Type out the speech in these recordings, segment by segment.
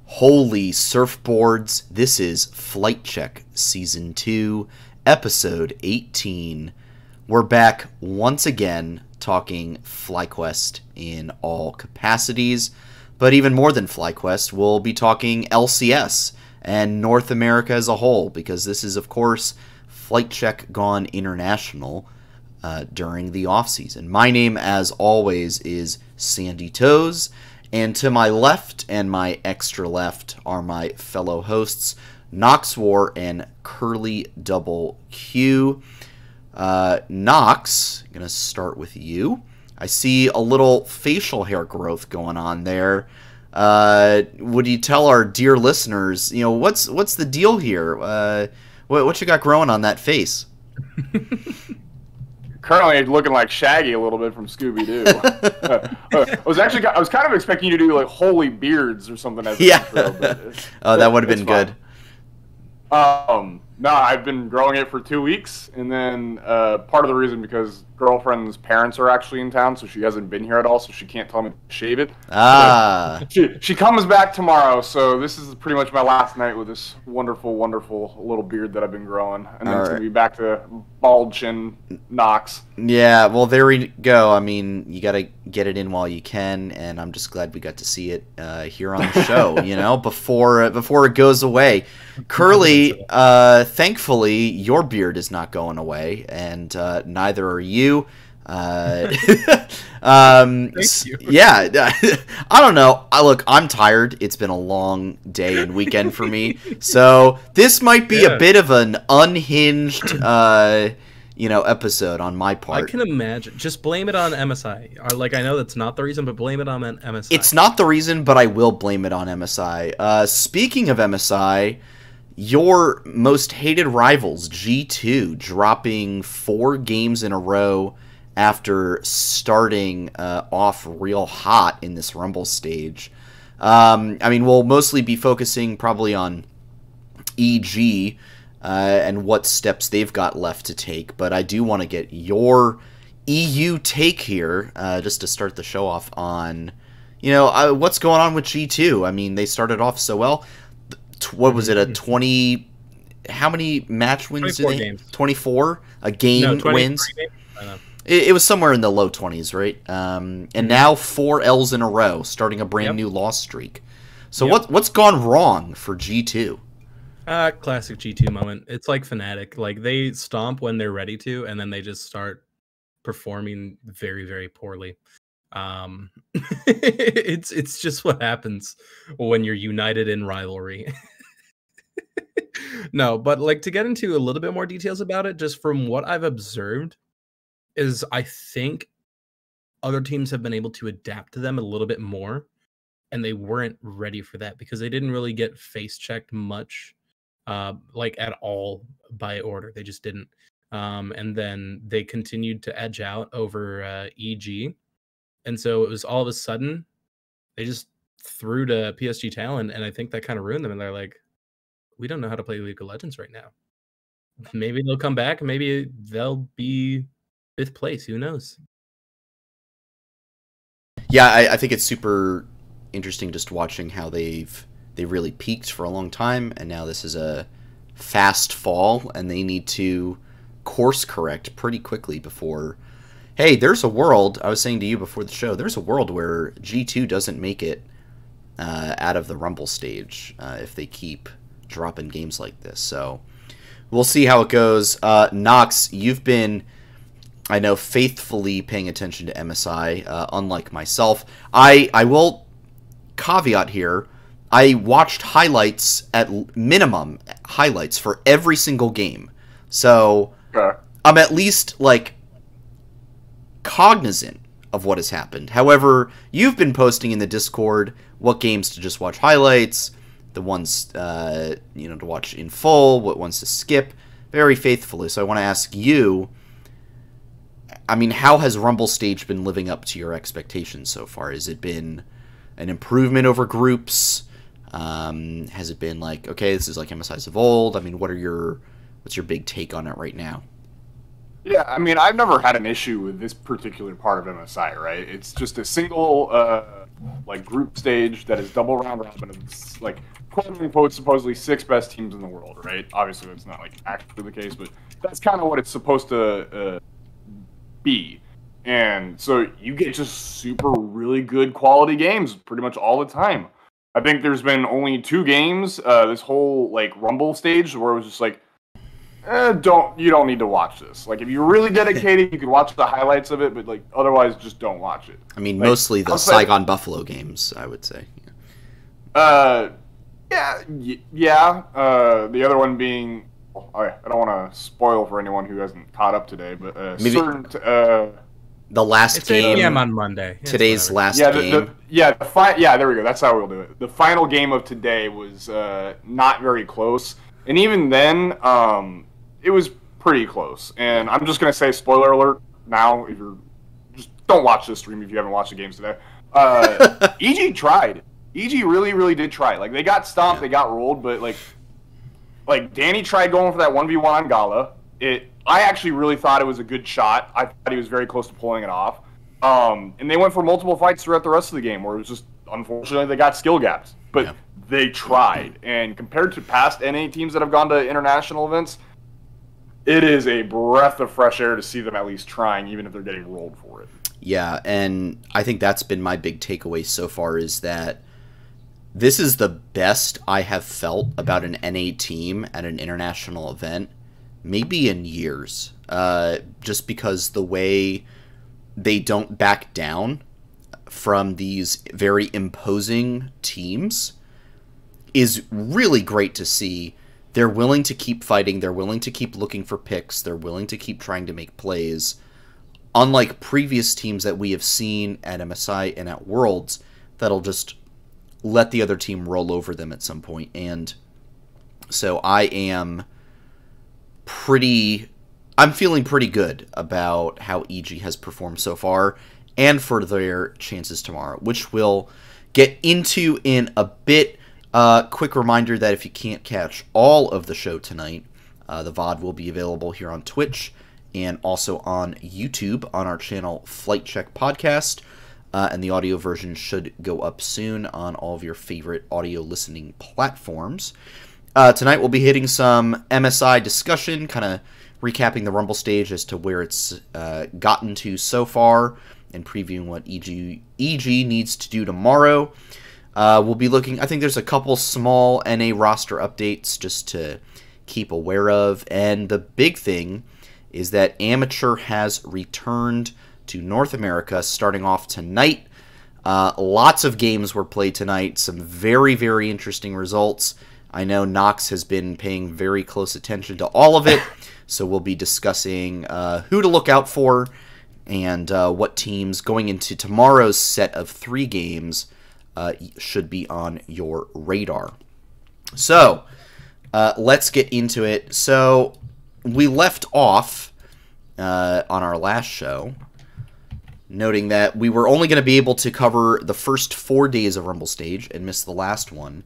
Holy surfboards, this is Flight Check Season 2, Episode 18. We're back once again talking FlyQuest in all capacities, but even more than FlyQuest, we'll be talking LCS and North America as a whole, because this is, of course, Flight Check gone international during the off-season. My name, as always, is Sandy Toes, and to my left and my extra left are my fellow hosts, Noxwar and Curly Double Q. Nox, I'm going to start with you. I see a little facial hair growth going on there. Would you tell our dear listeners, what's the deal here? What you got growing on that face? Currently looking like Shaggy a little bit from Scooby-Doo. I was kind of expecting you to do like holy beards or something as an intro, but that would have been good. No, I've been growing it for 2 weeks, and then part of the reason because girlfriend's parents are actually in town, so she hasn't been here at all, so she can't tell me to shave it. She comes back tomorrow, so this is pretty much my last night with this wonderful, wonderful little beard that I've been growing, and then it's gonna be back to bald chin Knox. Yeah, well, there we go. I mean, you gotta get it in while you can, and I'm just glad we got to see it here on the show. Before it goes away. Curly, thankfully, your beard is not going away, and neither are you. Thank you. Yeah, I don't know. I'm tired. It's been a long day and weekend for me, so this might be a bit of an unhinged, episode on my part. I can imagine. Just blame it on MSI. I know that's not the reason, but blame it on MSI. It's not the reason, but I will blame it on MSI. Speaking of MSI, your most hated rivals, G2, dropping 4 games in a row after starting off real hot in this Rumble stage. We'll mostly be focusing probably on EG and what steps they've got left to take, but I do want to get your EU take here just to start the show off on, what's going on with G2. I mean, they started off so well. What was it, a 20... How many match wins did they... games. 24? A game wins? Games? I know. It was somewhere in the low 20s, right? And now 4 L's in a row, starting a brand new loss streak. So what's gone wrong for G2? Classic G2 moment. It's like Fnatic. Like, they stomp when they're ready to, and then they just start performing very, very poorly. It's just what happens when you're united in rivalry. No, but to get into a little bit more details about it, just from what I've observed, is I think other teams have been able to adapt to them a little bit more, and they weren't ready for that because they didn't really get face checked much, at all by order. They just didn't. And then they continued to edge out over EG. And so it was all of a sudden, they just threw to PSG Talent, and I think that kind of ruined them. And they're like, we don't know how to play League of Legends right now. Maybe they'll come back. Maybe they'll be 5th place. Who knows? Yeah, I think it's super interesting just watching how they really peaked for a long time, and now this is a fast fall, and they need to course correct pretty quickly before... Hey, there's a world, I was saying to you before the show, there's a world where G2 doesn't make it out of the Rumble stage if they keep dropping games like this. So we'll see how it goes. Nox, you've been, I know, faithfully paying attention to MSI, unlike myself. I will caveat here, I watched highlights, at minimum highlights, for every single game. So I'm at least, cognizant of what has happened. However, you've been posting in the Discord what games to just watch highlights, the ones to watch in full, what ones to skip, very faithfully. So I want to ask you, I mean, how has Rumble Stage been living up to your expectations so far? Has it been an improvement over groups? Has it been okay, this is like MSI's of old? I mean, what's your big take on it right now? Yeah, I mean, I've never had an issue with this particular part of MSI, right? It's just a single like group stage that is double round robin. It's like quote unquote supposedly 6 best teams in the world, right? Obviously, that's not like actually the case, but that's kind of what it's supposed to be. And so you get just super really good quality games pretty much all the time. I think there's been only 2 games this whole like Rumble stage where it was just like, you don't need to watch this. Like if you're really dedicated, you can watch the highlights of it, but like otherwise, just don't watch it. I mean, like, mostly the Saigon Buffalo games, I would say. Yeah. The other one being, I don't want to spoil for anyone who hasn't caught up today, but maybe the last game. 8 p.m. on Monday. Today's last game. There we go. That's how we'll do it. The final game of today was not very close, and even then, it was pretty close. And I'm just gonna say, spoiler alert now. If you're just don't watch this stream if you haven't watched the games today. EG tried. EG really, really did try. Like they got stomped, they got rolled, but like Danny tried going for that 1v1 on Gala. I actually really thought it was a good shot. I thought he was very close to pulling it off. And they went for multiple fights throughout the rest of the game where it was just, unfortunately, they got skill gaps. But they tried. And compared to past NA teams that have gone to international events, it is a breath of fresh air to see them at least trying, even if they're getting rolled for it. Yeah, and I think that's been my big takeaway so far is that this is the best I have felt about an NA team at an international event, maybe in years. Just because the way they don't back down from these very imposing teams is really great to see. They're willing to keep fighting. They're willing to keep looking for picks. They're willing to keep trying to make plays. Unlike previous teams that we have seen at MSI and at Worlds, that'll just let the other team roll over them at some point. And so I'm feeling pretty good about how EG has performed so far and for their chances tomorrow, which we'll get into in a bit. Quick reminder that if you can't catch all of the show tonight, the VoD will be available here on Twitch and also on YouTube on our channel Flight Check Podcast. And the audio version should go up soon on all of your favorite audio listening platforms. Tonight we'll be hitting some MSI discussion, kind of recapping the Rumble stage as to where it's gotten to so far, and previewing what EG needs to do tomorrow. We'll be looking, I think there's a couple small NA roster updates just to keep aware of, and the big thing is that Amateur has returned to North America starting off tonight. Lots of games were played tonight, some very, very interesting results. I know Nox has been paying very close attention to all of it, so we'll be discussing who to look out for and what teams going into tomorrow's set of 3 games should be on your radar. So, let's get into it. So, we left off on our last show, noting that we were only going to be able to cover the first 4 days of Rumble Stage and miss the last one.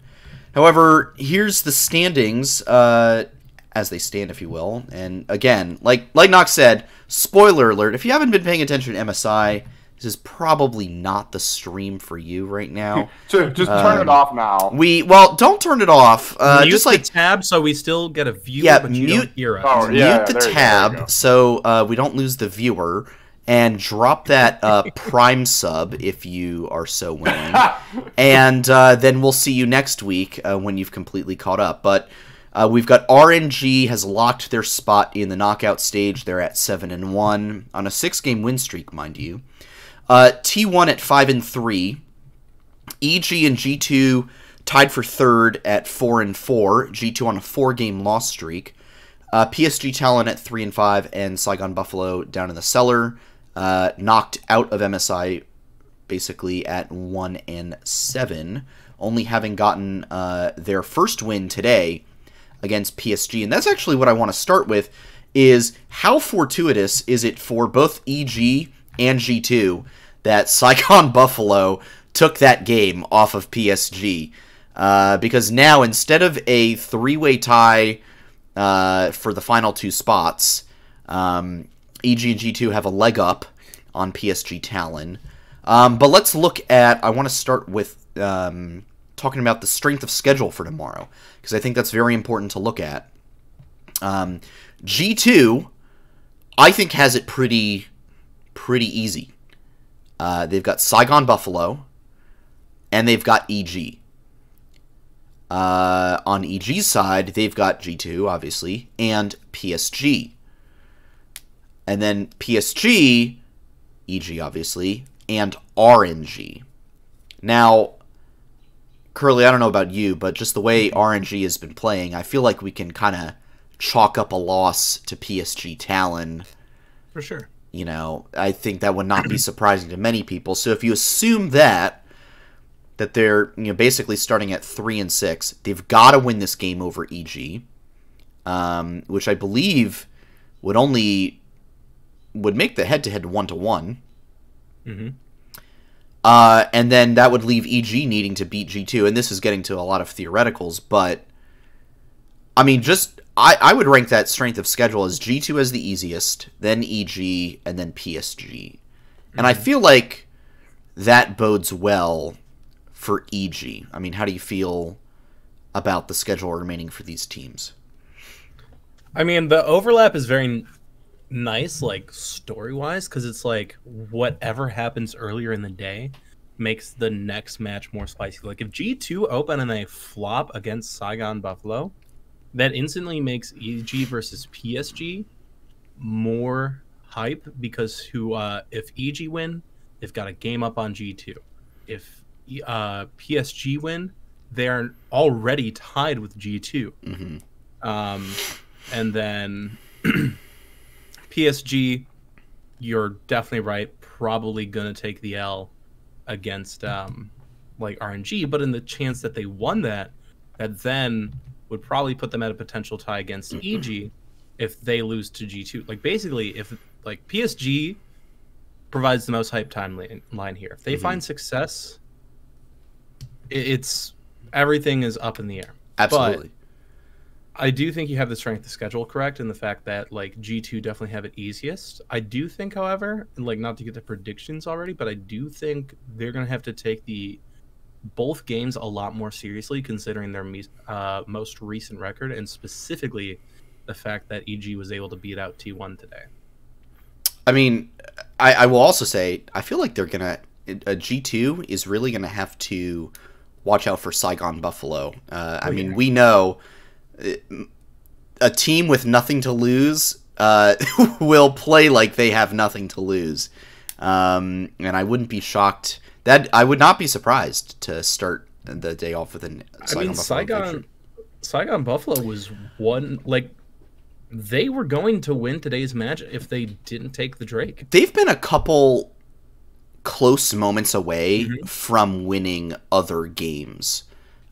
However, here's the standings, as they stand, if you will. And again, like Nox said, spoiler alert, if you haven't been paying attention to MSI, this is probably not the stream for you right now. Just turn it off now. Well, don't turn it off. Mute just the tab so we still get a viewer, but you don't hear us. Oh, mute the tab so we don't lose the viewer. And drop that Prime sub if you are so willing. And then we'll see you next week when you've completely caught up. But we've got RNG has locked their spot in the knockout stage. They're at 7-1 on a 6-game win streak, mind you. T1 at 5-3. EG and G2 tied for 3rd at 4-4. G2 on a 4-game loss streak. PSG Talon at 3-5 and Saigon Buffalo down in the cellar. Knocked out of MSI basically at 1-7, only having gotten their first win today against PSG. And that's actually what I want to start with, is how fortuitous is it for both EG and G2 that Saigon Buffalo took that game off of PSG? Because now, instead of a 3-way tie for the final 2 spots, EG and G2 have a leg up on PSG Talon. But let's look at, I want to start with talking about the strength of schedule for tomorrow, because I think that's very important to look at. G2, I think, has it pretty easy. They've got Saigon Buffalo, and they've got EG. On EG's side, they've got G2, obviously, and PSG. And then PSG, EG, obviously, and RNG. Now, Curly, I don't know about you, but just the way RNG has been playing, I feel like we can kind of chalk up a loss to PSG Talon. For sure. You know, I think that would not be surprising to many people. So if you assume that they're, you know, basically starting at 3-6, they've got to win this game over EG, which I believe would make the head-to-head 1-1. Mm-hmm. And then that would leave EG needing to beat G2, and this is getting to a lot of theoreticals, but I mean, just I would rank that strength of schedule as G2 as the easiest, then EG, and then PSG. And I feel like that bodes well for EG. I mean, how do you feel about the schedule remaining for these teams? I mean, the overlap is very nice, like, story-wise, because it's like whatever happens earlier in the day makes the next match more spicy. Like, if G2 open and they flop against Saigon Buffalo, that instantly makes EG versus PSG more hype, because if EG win, they've got a game up on G2. If PSG win, they are already tied with G2. Mm-hmm. And then PSG, you're definitely right, probably going to take the L against like RNG, but in the chance that they won that then would probably put them at a potential tie against EG if they lose to G2. Like, basically, if like PSG provides the most hype timeline here. If they find success, it's everything is up in the air. Absolutely. But I do think you have the strength of schedule correct in the fact that, like, G2 definitely have it easiest. I do think, however, like, not to get the predictions already, but I do think they're going to have to take both games a lot more seriously, considering their most recent record, and specifically the fact that EG was able to beat out T1 today. I mean, I will also say, I feel like they're going to... G2 is really going to have to watch out for Saigon Buffalo. I mean, we know a team with nothing to lose will play like they have nothing to lose. And I wouldn't be shocked... I would not be surprised to start the day off with an Saigon Buffalo was one, like, they were going to win today's match if they didn't take the Drake. They've been a couple close moments away from winning other games.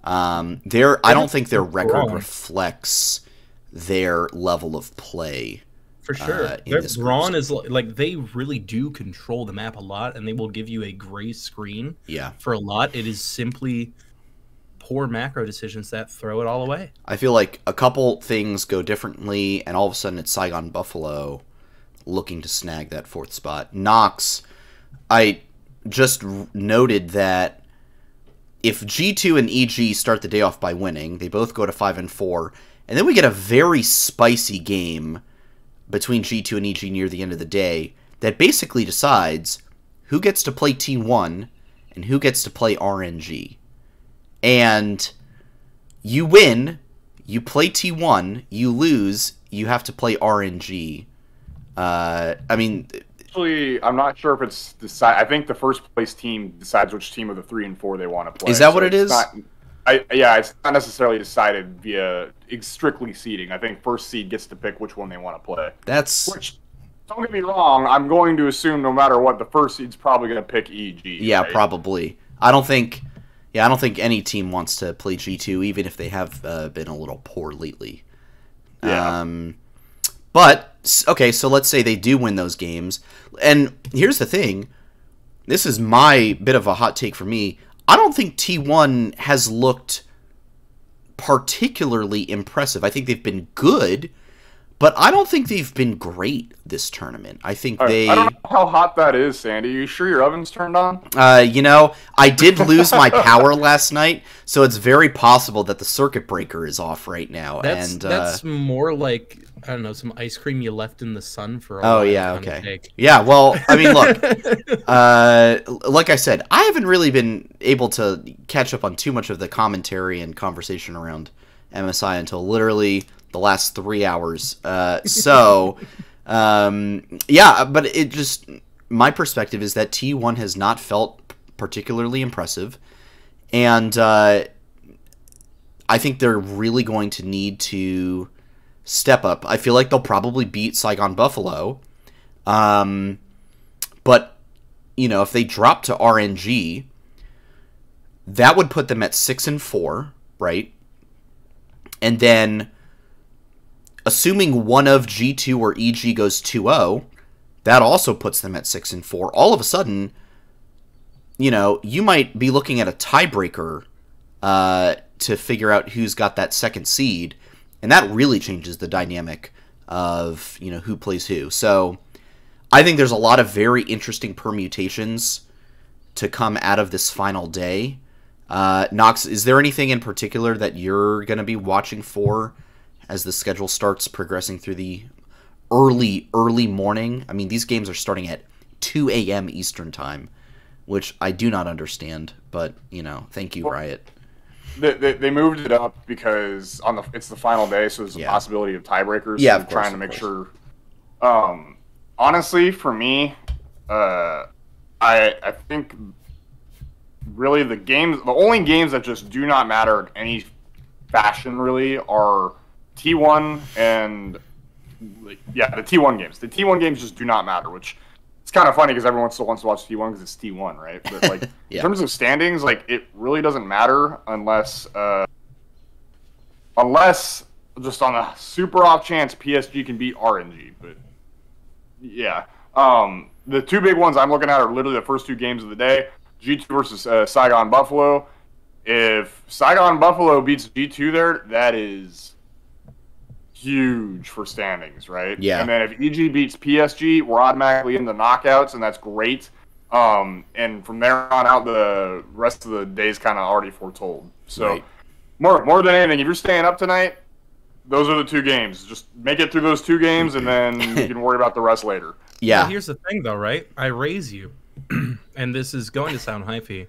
I don't think their record reflects their level of play. For sure. Braun is like, they really do control the map a lot, and they will give you a gray screen for a lot. It is simply poor macro decisions that throw it all away. I feel like a couple things go differently, and all of a sudden it's Saigon Buffalo looking to snag that 4th spot. Nox, I just noted that if G2 and EG start the day off by winning, they both go to 5-4, and then we get a very spicy game between G2 and EG near the end of the day that basically decides who gets to play T1 and who gets to play RNG. And you win, you play T1, you lose, you have to play RNG. I mean... Actually, I'm not sure if it's decided. I think the first place team decides which team of the 3 and 4 they want to play. Is that what it is? It's not necessarily decided via strictly seeding. I think first seed gets to pick which one they want to play. Which, don't get me wrong, I'm going to assume no matter what, the first seed's probably going to pick EG. Yeah, right? Probably. I don't think any team wants to play G2, even if they have been a little poor lately. Yeah. But, okay, so let's say they do win those games. And here's the thing. This is my bit of a hot take for me. I don't think T1 has looked particularly impressive. I think they've been good, but I don't think they've been great this tournament. I think I don't know how hot that is, Sandy. You sure your oven's turned on? You know, I did lose my power last night, so it's very possible that the circuit breaker is off right now. That's more like, I don't know, some ice cream you left in the sun for a while. Oh, yeah, okay. Yeah, well, I mean, look, like I said, I haven't really been able to catch up on too much of the commentary and conversation around MSI until literally the last 3 hours. Yeah, but it just, my perspective is that T1 has not felt particularly impressive, and I think they're really going to need to step up. I feel like they'll probably beat Saigon Buffalo, but, you know, if they drop to RNG, that would put them at 6-4, right? And then, assuming one of G2 or EG goes 2-0, that also puts them at 6-4. All of a sudden, you know, you might be looking at a tiebreaker to figure out who's got that second seed, and that really changes the dynamic of, you know, who plays who. So I think there's a lot of very interesting permutations to come out of this final day. Nox, is there anything in particular that you're going to be watching for as the schedule starts progressing through the early morning? I mean, these games are starting at 2 a.m. Eastern time, which I do not understand, but, you know, thank you, Riot. They moved it up because it's the final day, so there's a possibility of tiebreakers. Yeah, so of course, trying to make sure. Honestly, for me, I think really the only games that just do not matter in any fashion really are T1 and the T1 games. The T1 games just do not matter, which it's kind of funny because everyone still wants to watch T1 because it's T1, right? But like in terms of standings, like it really doesn't matter unless just on a super off chance PSG can beat RNG. But yeah, the two big ones I'm looking at are literally the first two games of the day: G2 versus Saigon Buffalo. If Saigon Buffalo beats G2 there, that is huge for standings, right? Yeah. And then if EG beats PSG, we're automatically in the knockouts, and that's great. And from there on out, the rest of the day is kind of already foretold. So more than anything, if you're staying up tonight, those are the two games. Just make it through those two games, and then you can worry about the rest later. Yeah. Well, here's the thing, though, right? I raise you, and this is going to sound hyphy.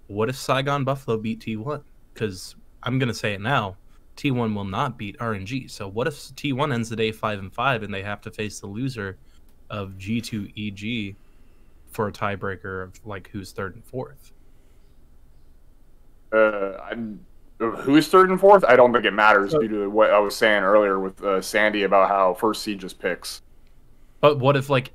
What if Saigon Buffalo beat T1? Because I'm going to say it now. T1 will not beat RNG. So what if T1 ends the day 5-5 and they have to face the loser of G2 EG for a tiebreaker of like who's third and fourth? Who's third and fourth? I don't think it matters due to what I was saying earlier with Sandy about how first seed just picks. But what if, like,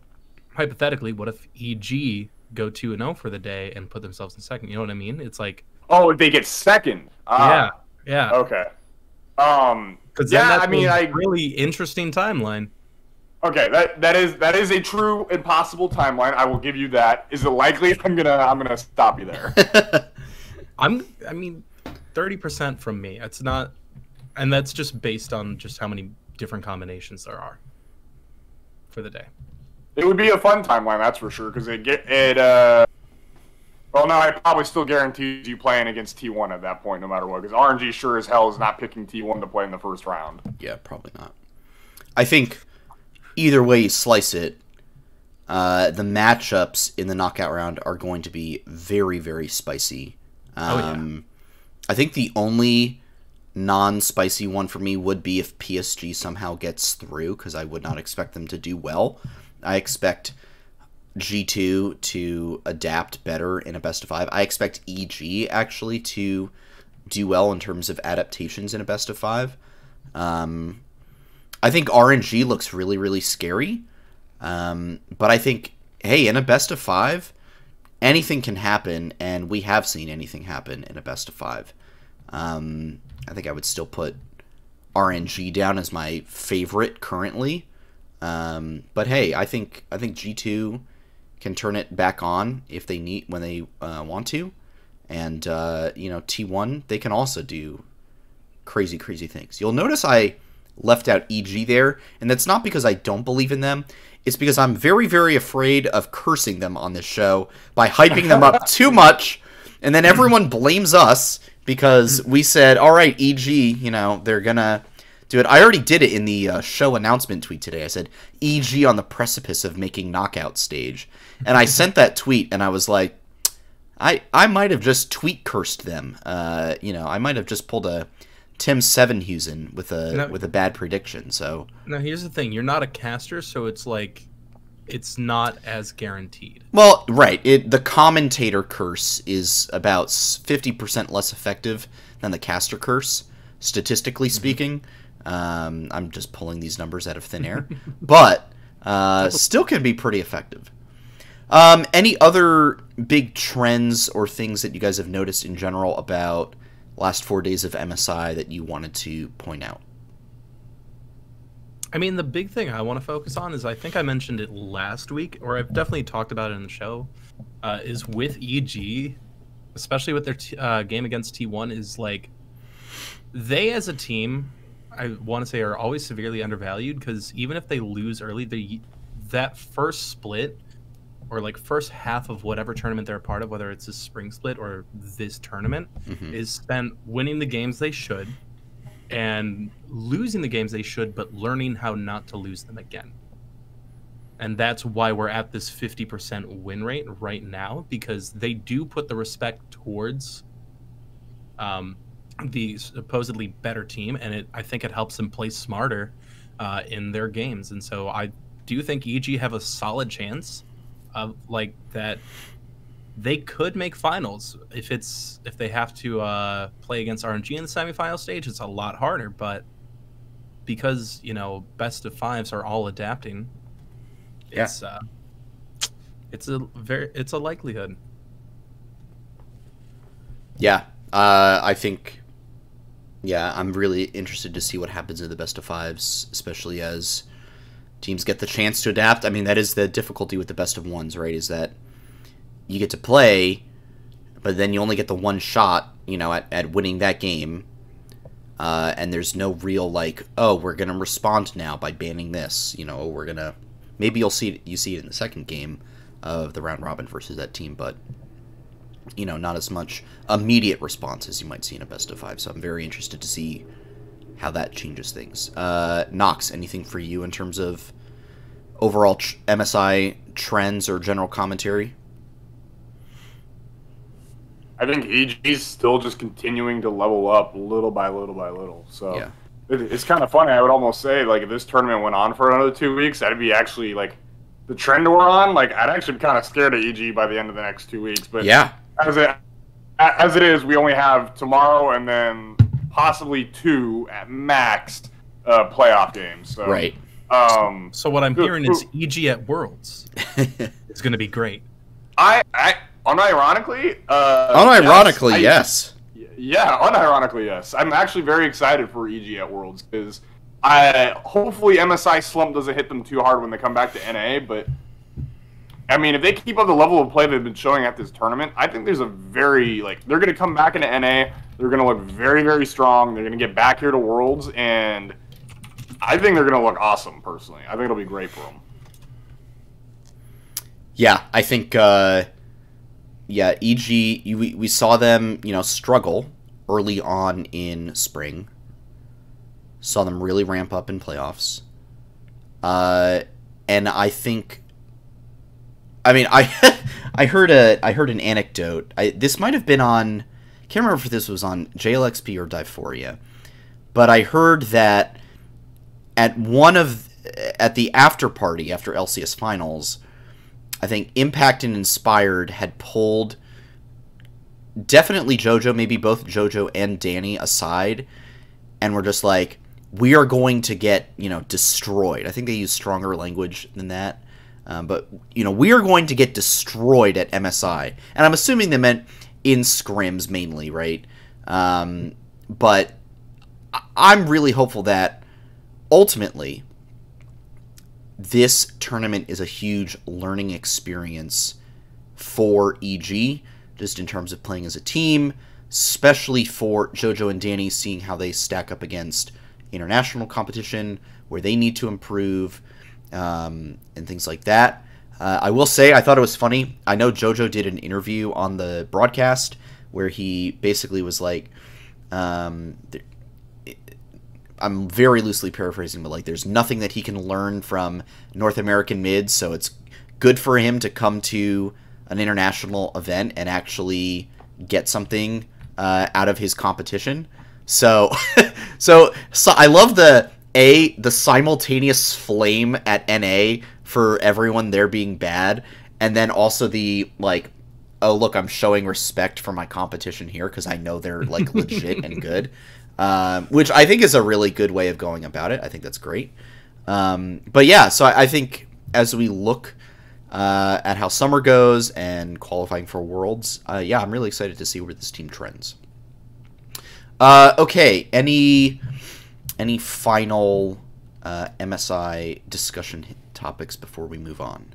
hypothetically, what if EG go 2-0 for the day and put themselves in second? You know what I mean? It's like, oh, if they get second. Yeah. Okay. Because that's a really interesting timeline. Okay, that is a true and possible timeline. I will give you that. Is it likely? I'm gonna stop you there. I mean, 30% from me. It's not, and that's just based on just how many different combinations there are for the day. It would be a fun timeline, that's for sure, because well, no, I probably still guarantees you playing against T1 at that point, no matter what, because RNG sure as hell is not picking T1 to play in the first round. Yeah, probably not. I think either way you slice it, the matchups in the knockout round are going to be very, very spicy. I think the only non-spicy one for me would be if PSG somehow gets through, because I would not expect them to do well. I expect G2 to adapt better in a best of 5. I expect EG actually to do well in terms of adaptations in a best of 5. I think RNG looks really, really scary. But I think, hey, in a best of 5, anything can happen, and we have seen anything happen in a best of 5. I think I would still put RNG down as my favorite currently. But hey, I think G2 can turn it back on if they need, when they want to, and T1, they can also do crazy things. You'll notice I left out EG there, and that's not because I don't believe in them. It's because I'm very, very afraid of cursing them on this show by hyping them up too much, and then everyone blames us because we said, all right, EG, you know, they're going to do it. I already did it in the show announcement tweet today. I said, EG on the precipice of making knockout stage. And I sent that tweet, and I was like, I might have just tweet cursed them. You know, I might have just pulled a Tim Sevenhusen with a bad prediction. So now here's the thing: you're not a caster, so it's like it's not as guaranteed. Well, right. The commentator curse is about 50% less effective than the caster curse, statistically speaking. I'm just pulling these numbers out of thin air, but still can be pretty effective. Any other big trends or things that you guys have noticed in general about last 4 days of MSI that you wanted to point out? I mean, the big thing I want to focus on is, I think I mentioned it last week, or I've definitely talked about it in the show, is with EG, especially with their game against T1, is like, they as a team, I want to say, are always severely undervalued, because even if they lose early, that first split, or like first half of whatever tournament they're a part of, whether it's a spring split or this tournament, is spent winning the games they should and losing the games they should, but learning how not to lose them again. And that's why we're at this 50% win rate right now, because they do put the respect towards the supposedly better team, and I think it helps them play smarter in their games. And so I do think EG have a solid chance of like that they could make finals if they have to play against RNG in the semifinal stage. It's a lot harder, but because, you know, best of fives are all adapting, it's a likelihood. Yeah, I think. Yeah, I'm really interested to see what happens in the best of fives, especially as teams get the chance to adapt. I mean, that is the difficulty with the best of ones, right? Is that you get to play, but then you only get the one shot, you know, at winning that game. And there's no real, like, oh, we're going to respond now by banning this. You know, we're going to... Maybe you see it in the second game of the round robin versus that team, but, you know, not as much immediate response as you might see in a best of five. So I'm very interested to see how that changes things. Nox, anything for you in terms of overall MSI trends or general commentary? I think EG's still just continuing to level up little by little by little. So yeah. It's kind of funny. I would almost say, like, if this tournament went on for another 2 weeks, that'd be actually, like, the trend we're on. Like, I'd actually be kind of scared of EG by the end of the next 2 weeks. But yeah, as it is, we only have tomorrow and then possibly 2 at max playoff games. So, right. So what I'm hearing is EG at Worlds. It's going to be great. Unironically, yes. Yeah, unironically, yes. I'm actually very excited for EG at Worlds, because hopefully MSI slump doesn't hit them too hard when they come back to NA, but I mean, if they keep up the level of play they've been showing at this tournament, I think there's a very, like, they're going to come back into NA, they're going to look very, very strong, they're going to get back here to Worlds, and I think they're going to look awesome, personally. I think it'll be great for them. Yeah, I think, yeah, EG, we saw them, you know, struggle early on in spring. Saw them really ramp up in playoffs. And I think, I mean, I heard an anecdote. This might have been on, I can't remember if this was on JLXP or Dyphoria, but I heard that at the after party after LCS finals, I think Impact and Inspired had pulled definitely JoJo, maybe both JoJo and Danny aside, and were just like, we are going to get, you know, destroyed. I think they used stronger language than that. But, you know, we are going to get destroyed at MSI. And I'm assuming they meant in scrims mainly, right? But I'm really hopeful that ultimately this tournament is a huge learning experience for EG, just in terms of playing as a team, especially for JoJo and Danny, seeing how they stack up against international competition where they need to improve, and things like that. I will say, I thought it was funny. I know JoJo did an interview on the broadcast where he basically was like, I'm very loosely paraphrasing, but like, there's nothing that he can learn from North American mids, so it's good for him to come to an international event and actually get something out of his competition. So, so I love the simultaneous flame at NA for everyone there being bad, and then also the like, oh look, I'm showing respect for my competition here because I know they're like legit and good, which I think is a really good way of going about it. I think that's great. But yeah, so I think as we look at how summer goes and qualifying for Worlds, yeah, I'm really excited to see where this team trends. Okay, any final MSI discussion topics before we move on?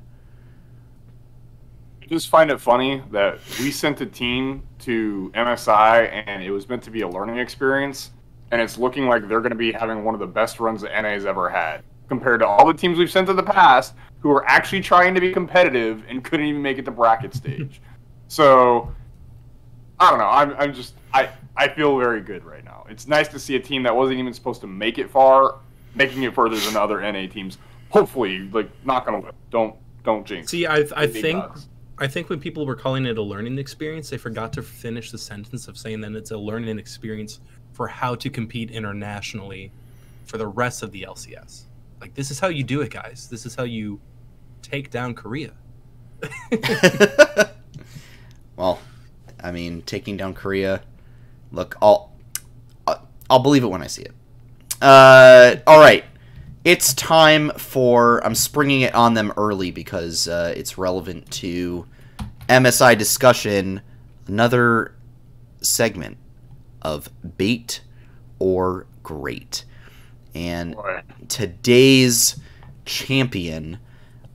I just find it funny that we sent a team to MSI and it was meant to be a learning experience, and it's looking like they're going to be having one of the best runs that NA's ever had compared to all the teams we've sent in the past who are actually trying to be competitive and couldn't even make it to bracket stage. So I don't know. I feel very good right now. It's nice to see a team that wasn't even supposed to make it far, making it further than other NA teams. Hopefully, like, knock on wood. Don't jinx. See, I think when people were calling it a learning experience, they forgot to finish the sentence of saying that it's a learning experience for how to compete internationally for the rest of the LCS. Like, this is how you do it, guys. This is how you take down Korea. Well, I mean, taking down Korea. Look, I'll believe it when I see it. All right, it's time for. I'm springing it on them early because it's relevant to MSI discussion. Another segment of bait or great, and today's champion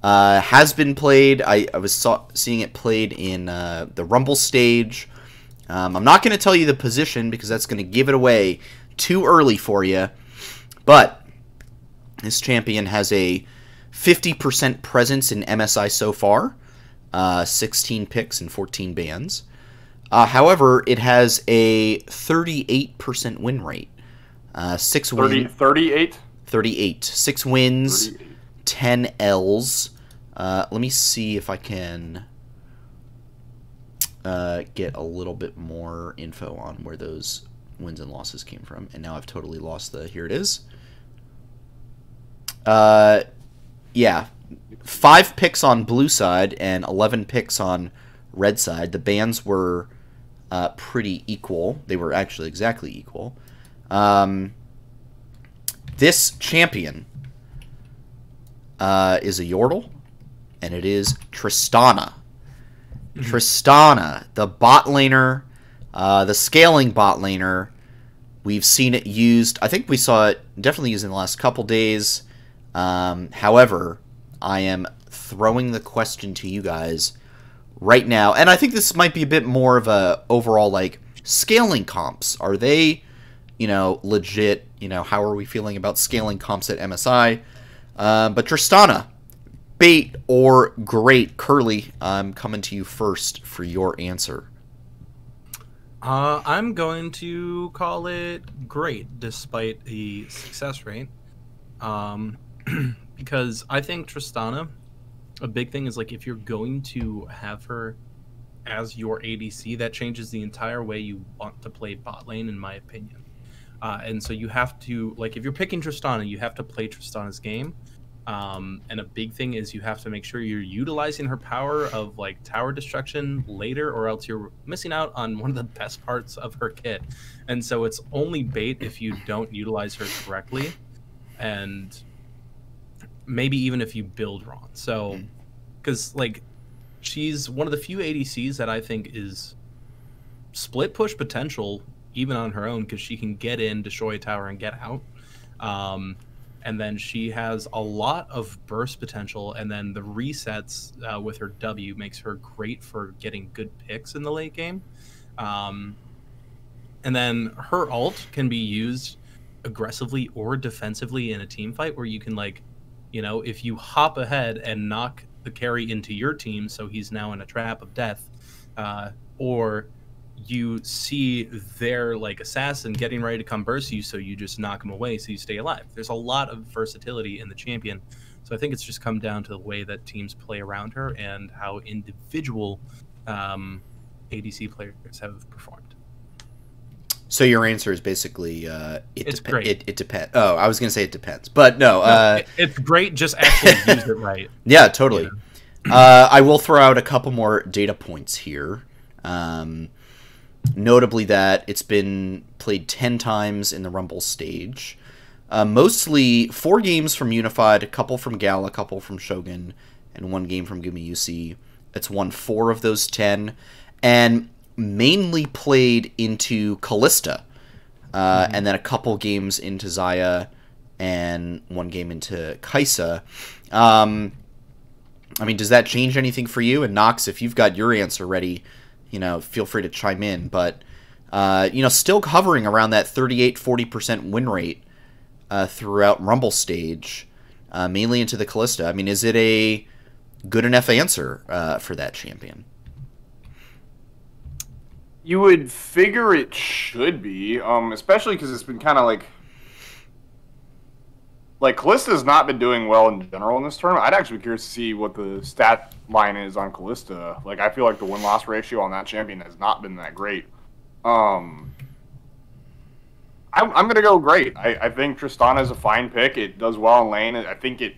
has been played. I was seeing it played in the Rumble stage. I'm not going to tell you the position because that's going to give it away too early for you. But this champion has a 50% presence in MSI so far. 16 picks and 14 bans. However, it has a 38% win rate. 38? 38. 6 wins, 38. 10 Ls. Let me see if I can get a little bit more info on where those wins and losses came from. And now I've totally lost the... Here it is. Yeah. 5 picks on blue side and 11 picks on red side. The bans were pretty equal. They were actually exactly equal. This champion is a Yordle, and it is Tristana. Tristana, the bot laner, the scaling bot laner. We've seen it used. I think we saw it definitely used in the last couple days. However, I am throwing the question to you guys right now, and I think this might be a bit more of a overall like scaling comps. Are they, legit? How are we feeling about scaling comps at MSI? But Tristana, bait or great? Curly, I'm coming to you first for your answer. I'm going to call it great, despite the success rate. Because I think Tristana, a big thing is, like, if you're going to have her as your ADC, that changes the entire way you want to play bot lane, in my opinion. And so you have to, like, if you're picking Tristana, you have to play Tristana's game. And a big thing is you have to make sure you're utilizing her power of, like, tower destruction later, or else you're missing out on one of the best parts of her kit. And so it's only bait if you don't utilize her correctly, and maybe even if you build wrong. So, because, like, she's one of the few ADCs that I think is split push potential even on her own, because she can get in, destroy a tower, and get out. And then she has a lot of burst potential, and then the resets with her W makes her great for getting good picks in the late game. And then her ult can be used aggressively or defensively in a team fight where you can, like, you know, if you hop ahead and knock the carry into your team, so he's now in a trap of death, or you see their, like, assassin getting ready to come burst you, so you just knock him away so you stay alive. There's a lot of versatility in the champion. So I think it's just come down to the way that teams play around her and how individual ADC players have performed. So your answer is basically it's great. It depends. Oh, I was going to say it depends, but no. It's great. Just actually use it right. Yeah, totally. Yeah. I will throw out a couple more data points here. Notably that it's been played 10 times in the Rumble stage. Mostly 4 games from Unified, a couple from Gala, a couple from Shogun, and 1 game from Gumayusi. It's won 4 of those 10, and mainly played into Callista, and then a couple games into Xayah, and 1 game into Kai'Sa. I mean, does that change anything for you? And Nox, if you've got your answer ready, you know, feel free to chime in. But, you know, still hovering around that 38-40% win rate throughout Rumble stage, mainly into the Callista. I mean, is it a good enough answer for that champion? You would figure it should be, especially because it's been kind of like Callista's not been doing well in general in this tournament. I'd actually be curious to see what the stat line is on Callista. Like, I feel like the win-loss ratio on that champion has not been that great. I'm going to go great. I think Tristana is a fine pick. It does well in lane. I think it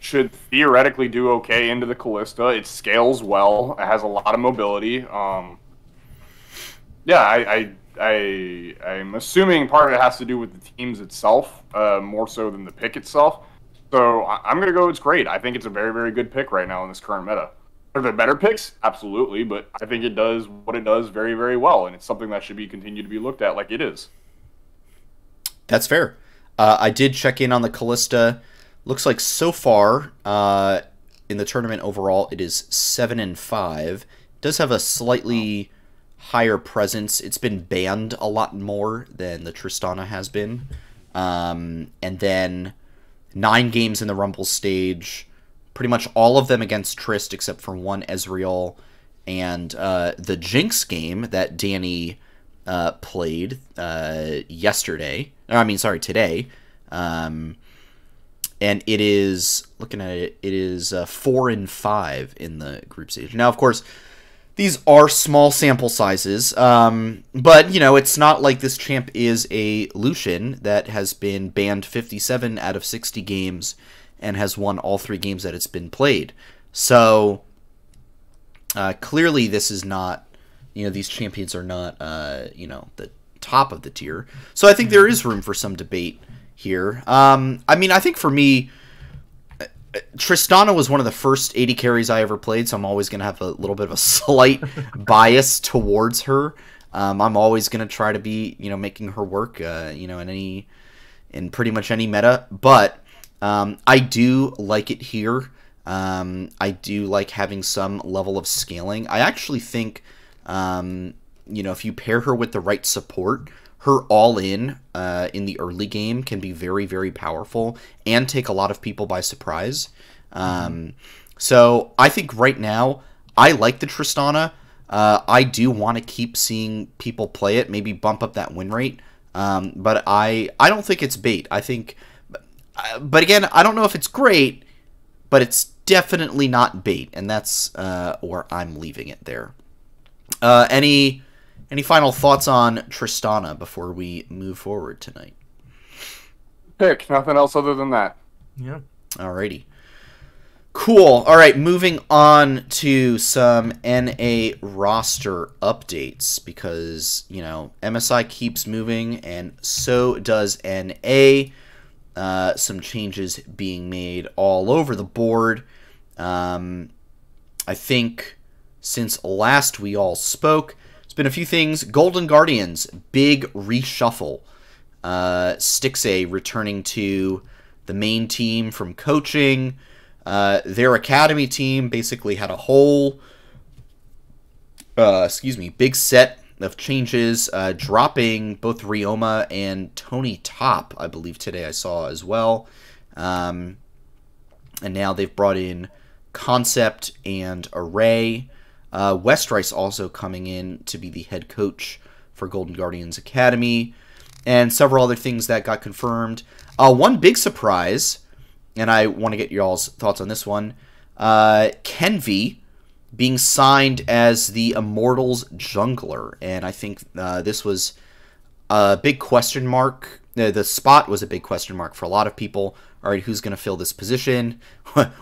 should theoretically do okay into the Callista. It scales well. It has a lot of mobility. Yeah, I'm assuming part of it has to do with the teams itself, more so than the pick itself. So I'm going to go it's great. I think it's a very, very good pick right now in this current meta. Are there better picks? Absolutely, but I think it does what it does very, very well, and it's something that should be continued to be looked at like it is. That's fair. I did check in on the Callista. Looks like so far in the tournament overall, it is 7-5. It does have a slightly higher presence. It's been banned a lot more than the Tristana has been. And then 9 games in the Rumble stage. Pretty much all of them against Trist except for 1 Ezreal. And the Jinx game that Danny played yesterday. I mean, sorry, today. And it is, looking at it, it is 4-5 in the group stage. Now, of course, these are small sample sizes, but, you know, it's not like this champ is a Lucian that has been banned 57 out of 60 games and has won all 3 games that it's been played. So, clearly this is not, you know, these champions are not, you know, the top of the tier. So I think there is room for some debate here. I mean, I think for me, Tristana was one of the first 80 carries I ever played, so I'm always going to have a little bit of a slight bias towards her. I'm always going to try to be, you know, making her work, you know, in pretty much any meta. But I do like it here. I do like having some level of scaling. I actually think, you know, if you pair her with the right support, her all-in the early game can be very, very powerful and take a lot of people by surprise. So I think right now, I like the Tristana. I do want to keep seeing people play it, maybe bump up that win rate. But I don't think it's bait. I think, but again, I don't know if it's great, but it's definitely not bait, and that's where I'm leaving it there. Any final thoughts on Tristana before we move forward tonight? Pick. Nothing else other than that. Yeah. Alrighty. Cool. All right, moving on to some NA roster updates because, you know, MSI keeps moving and so does NA. Some changes being made all over the board. I think since last we all spoke, been a few things. Golden Guardians, big reshuffle. Stixxay returning to the main team from coaching. Their academy team basically had a whole, big set of changes, dropping both Ryoma and Tony Top, I believe today I saw as well. And now they've brought in Concept and Array. Westrice also coming in to be the head coach for Golden Guardians Academy. And several other things that got confirmed. One big surprise, and I want to get y'all's thoughts on this one. Kenvi being signed as the Immortals jungler, and I think this was a big question mark. The spot was a big question mark for a lot of people. All right, who's going to fill this position?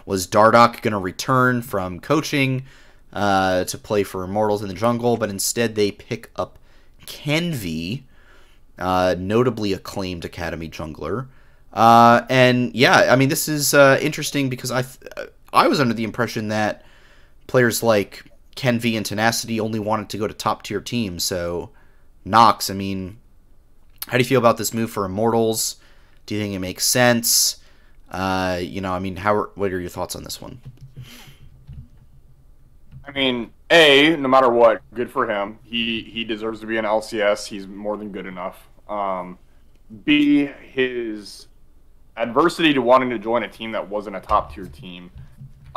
Was Dardoch going to return from coaching to play for Immortals in the jungle? But instead they pick up Kenvi, notably acclaimed Academy jungler. And yeah, I mean, this is interesting because I was under the impression that players like Kenvi and Tenacity only wanted to go to top-tier teams. So, Nox, I mean, how do you feel about this move for Immortals? Do you think it makes sense? You know, I mean, what are your thoughts on this one? I mean, A, no matter what, good for him. He deserves to be an LCS. He's more than good enough. B, his adversity to wanting to join a team that wasn't a top-tier team.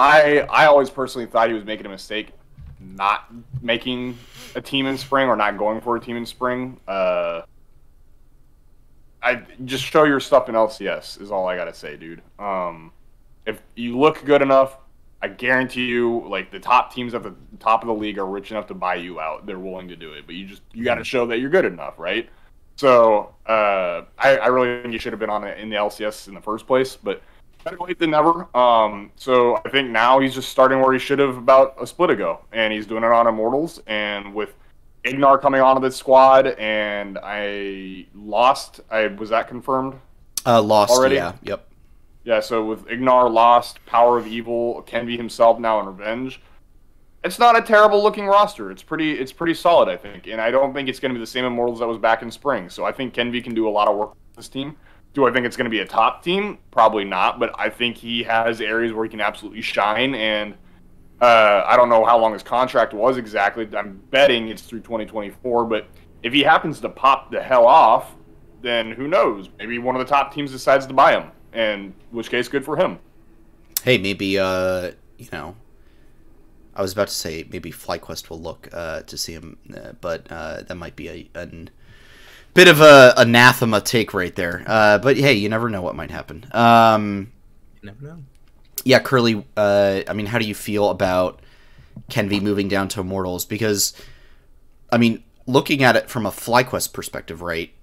I always personally thought he was making a mistake not making a team in spring or not going for a team in spring. I just show your stuff in LCS is all I gotta say, dude. If you look good enough, I guarantee you, like, the top teams at the top of the league are rich enough to buy you out. They're willing to do it, but you got to show that you're good enough, right? So I really think you should have been on it in the LCS in the first place, but better late than never. So I think now he's just starting where he should have about a split ago, and he's doing it on Immortals. And with Ignar coming onto the squad, and was that confirmed? Lost already? Yeah, yep. Yeah, so with Ignar lost, Power of Evil, Kenvi himself now in Revenge, it's not a terrible looking roster. It's pretty solid, I think, and I don't think it's going to be the same Immortals that was back in spring. So I think Kenvi can do a lot of work with this team. Do I think it's going to be a top team? Probably not, but I think he has areas where he can absolutely shine, and I don't know how long his contract was exactly. I'm betting it's through 2024, but if he happens to pop the hell off, then who knows? Maybe one of the top teams decides to buy him, in which case, good for him. Hey, maybe, you know, I was about to say maybe FlyQuest will look to see him, but that might be a bit of a anathema take right there. But hey, you never know what might happen. You never know. Yeah, Curly, I mean, how do you feel about Kenvi moving down to Immortals? Because, I mean, looking at it from a FlyQuest perspective, right?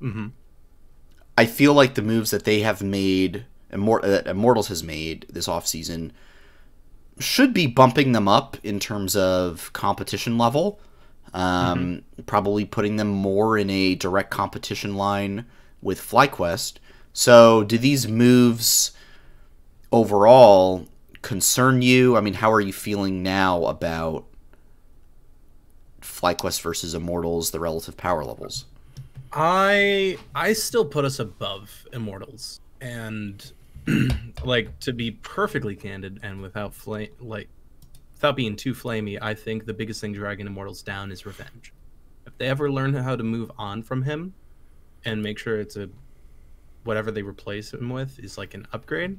Mm-hmm. I feel like the moves that they have made, that Immortals has made this offseason, should be bumping them up in terms of competition level. Probably putting them more in a direct competition line with FlyQuest. So, do these moves overall concern you? I mean, how are you feeling now about FlyQuest versus Immortals, the relative power levels? I still put us above Immortals, and like, to be perfectly candid and without being too flamey, I think the biggest thing dragging Immortals down is Revenge. If they ever learn how to move on from him and make sure it's whatever they replace him with is like an upgrade,